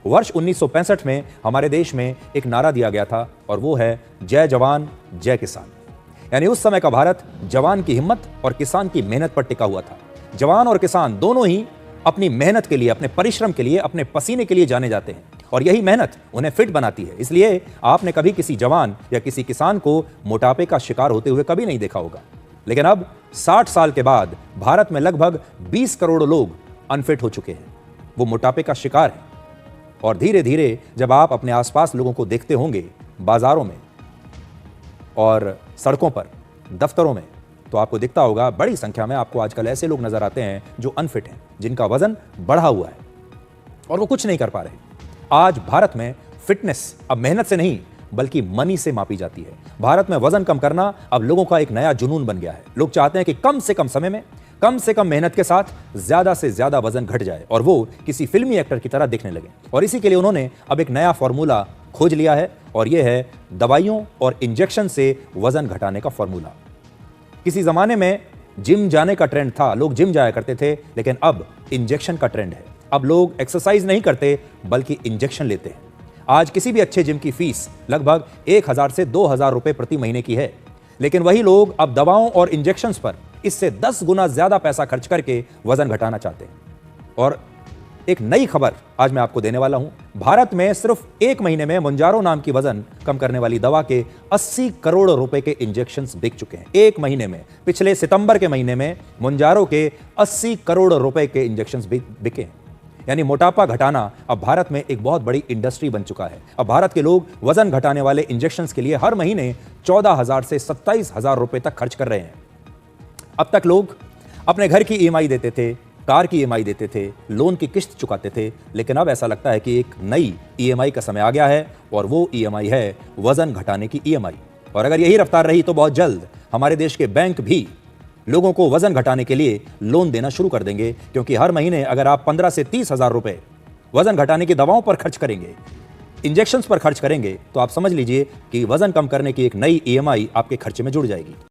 वर्ष 1965 में हमारे देश में एक नारा दिया गया था और वो है जय जवान जय किसान। यानी उस समय का भारत जवान की हिम्मत और किसान की मेहनत पर टिका हुआ था। जवान और किसान दोनों ही अपनी मेहनत के लिए, अपने परिश्रम के लिए, अपने पसीने के लिए जाने जाते हैं और यही मेहनत उन्हें फिट बनाती है। इसलिए आपने कभी किसी जवान या किसी किसान को मोटापे का शिकार होते हुए कभी नहीं देखा होगा। लेकिन अब 60 साल के बाद भारत में लगभग 20 करोड़ लोग अनफिट हो चुके हैं, वो मोटापे का शिकार हैं। और धीरे धीरे जब आप अपने आसपास लोगों को देखते होंगे, बाजारों में और सड़कों पर, दफ्तरों में, तो आपको दिखता होगा बड़ी संख्या में आपको आजकल ऐसे लोग नजर आते हैं जो अनफिट हैं, जिनका वजन बढ़ा हुआ है और वो कुछ नहीं कर पा रहे। आज भारत में फिटनेस अब मेहनत से नहीं बल्कि मनी से मापी जाती है। भारत में वजन कम करना अब लोगों का एक नया जुनून बन गया है। लोग चाहते हैं कि कम से कम समय में, कम से कम मेहनत के साथ ज्यादा से ज्यादा वजन घट जाए और वो किसी फिल्मी एक्टर की तरह दिखने लगे। और इसी के लिए उन्होंने अब एक नया फॉर्मूला खोज लिया है और यह है दवाइयों और इंजेक्शन से वजन घटाने का फॉर्मूला। किसी जमाने में जिम जाने का ट्रेंड था, लोग जिम जाया करते थे, लेकिन अब इंजेक्शन का ट्रेंड है। अब लोग एक्सरसाइज नहीं करते बल्कि इंजेक्शन लेते हैं। आज किसी भी अच्छे जिम की फीस लगभग 1000 से 2000 रुपए प्रति महीने की है, लेकिन वही लोग अब दवाओं और इंजेक्शंस पर इससे 10 गुना ज्यादा पैसा खर्च करके वजन घटाना चाहते हैं। और एक नई खबर आज मैं आपको देने वाला हूं। भारत में सिर्फ एक महीने में मोंजारो नाम की वजन कम करने वाली दवा के 80 करोड़ रुपए के इंजेक्शंस बिक चुके हैं। एक महीने में, पिछले सितंबर के महीने में मोंजारो के 80 करोड़ रुपए के इंजेक्शंस बिके हैं। यानी मोटापा घटाना अब भारत में एक बहुत बड़ी इंडस्ट्री बन चुका है। अब भारत के लोग वजन घटाने वाले इंजेक्शंस के लिए हर महीने 14,000 से 27,000 रुपए तक खर्च कर रहे हैं। अब तक लोग अपने घर की ईएमआई देते थे, कार की ईएमआई देते थे, लोन की किस्त चुकाते थे, लेकिन अब ऐसा लगता है कि एक नई ईएमआई का समय आ गया है और वो ईएमआई है वजन घटाने की ईएमआई। और अगर यही रफ्तार रही तो बहुत जल्द हमारे देश के बैंक भी लोगों को वजन घटाने के लिए लोन देना शुरू कर देंगे, क्योंकि हर महीने अगर आप 15 से 30,000 रुपए वजन घटाने की दवाओं पर खर्च करेंगे, इंजेक्शंस पर खर्च करेंगे, तो आप समझ लीजिए कि वजन कम करने की एक नई ईएमआई आपके खर्चे में जुड़ जाएगी।